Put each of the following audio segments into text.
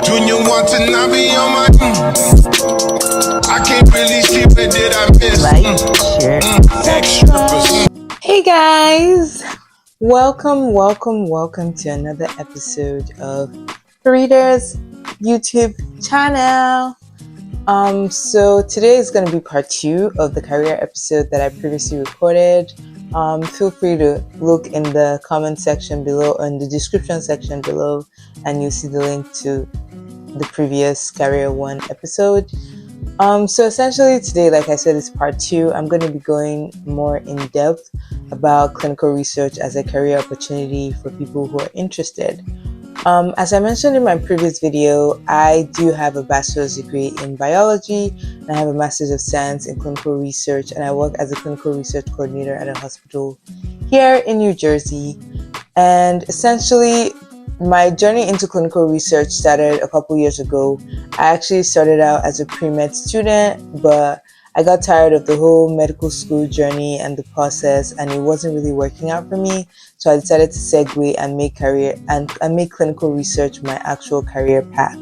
Junior want to not be on my. I can't really see where did I miss. Like, share, Extra. Hey guys, welcome to another episode of Fareedah's YouTube channel. So today is going to be part 2 of the career episode that I previously recorded. Feel free to look in the comment section below or in the description section below, and you'll see the link to the previous career 1 episode. So essentially today, like I said, is part 2. I'm going to be going more in depth about clinical research as a career opportunity for people who are interested. As I mentioned in my previous video, I do have a bachelor's degree in biology and I have a master's of science in clinical research, and I work as a clinical research coordinator at a hospital here in New Jersey. And essentially, my journey into clinical research started a couple years ago. I actually started out as a pre-med student, but I got tired of the whole medical school journey and the process, and it wasn't really working out for me. So I decided to segue and make clinical research my actual career path.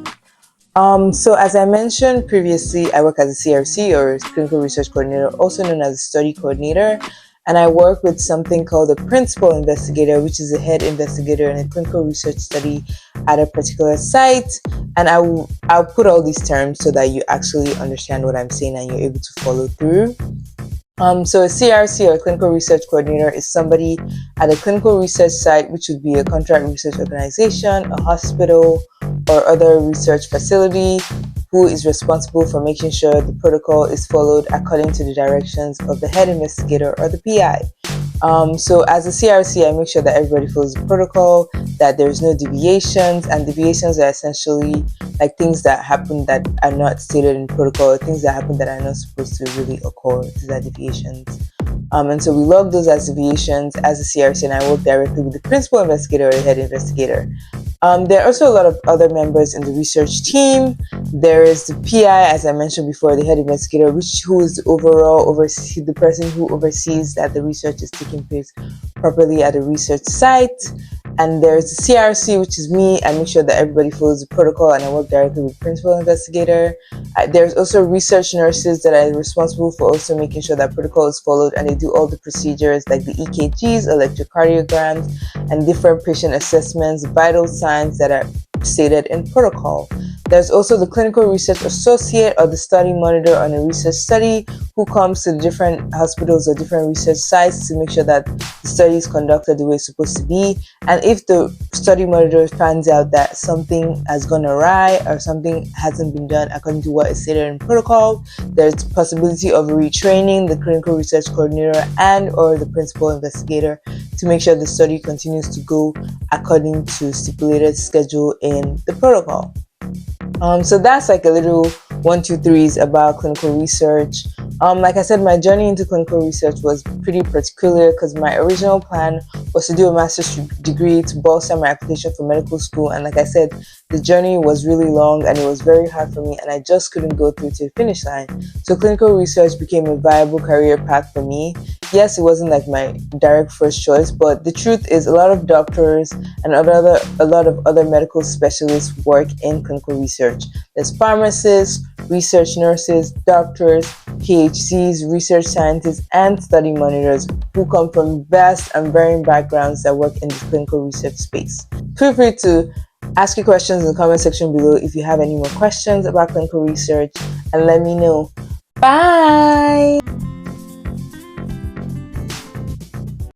So as I mentioned previously, I work as a CRC, or clinical research coordinator, also known as a study coordinator. And I work with something called a principal investigator, which is a head investigator in a clinical research study at a particular site. And I'll put all these terms so that you actually understand what I'm saying and you're able to follow through. So a CRC, or clinical research coordinator, is somebody at a clinical research site, which would be a contract research organization, a hospital, or other research facility, who is responsible for making sure the protocol is followed according to the directions of the head investigator or the PI. So as a CRC, I make sure that everybody follows the protocol, that there's no deviations, and deviations are essentially like things that happen that are not stated in protocol, or things that happen that are not supposed to really occur. These are deviations. And so we log those as deviations as a CRC, and I work directly with the principal investigator or the head investigator. There are also a lot of other members in the research team. There is the PI, as I mentioned before, the head investigator, who is the person who oversees that the research is taking place properly at the research site. And there's the CRC, which is me. I make sure that everybody follows the protocol, and I work directly with the principal investigator. There's also research nurses that are responsible for also making sure that protocol is followed, and they do all the procedures like the EKGs, electrocardiograms, and different patient assessments, vital signs that are stated in protocol. There's also the clinical research associate, or the study monitor on a research study, who comes to the different hospitals or different research sites to make sure that the study is conducted the way it's supposed to be. And if the study monitor finds out that something has gone awry or something hasn't been done according to what is stated in protocol, there's possibility of retraining the clinical research coordinator and or the principal investigator to make sure the study continues to go according to stipulated schedule in the protocol. So that's like a little 1, 2, 3s about clinical research. Like I said, my journey into clinical research was pretty particular because my original plan was to do a master's degree to bolster my application for medical school. And like I said, the journey was really long and it was very hard for me, and I just couldn't go through to the finish line. So clinical research became a viable career path for me. Yes, it wasn't like my direct first choice, but the truth is a lot of doctors and a lot of other medical specialists work in clinical research. There's pharmacists, research nurses, doctors, PhDs, research scientists, and study monitors who come from vast and varying backgrounds that work in the clinical research space. Feel free to ask your questions in the comment section below if you have any more questions about clinical research, and let me know. Bye!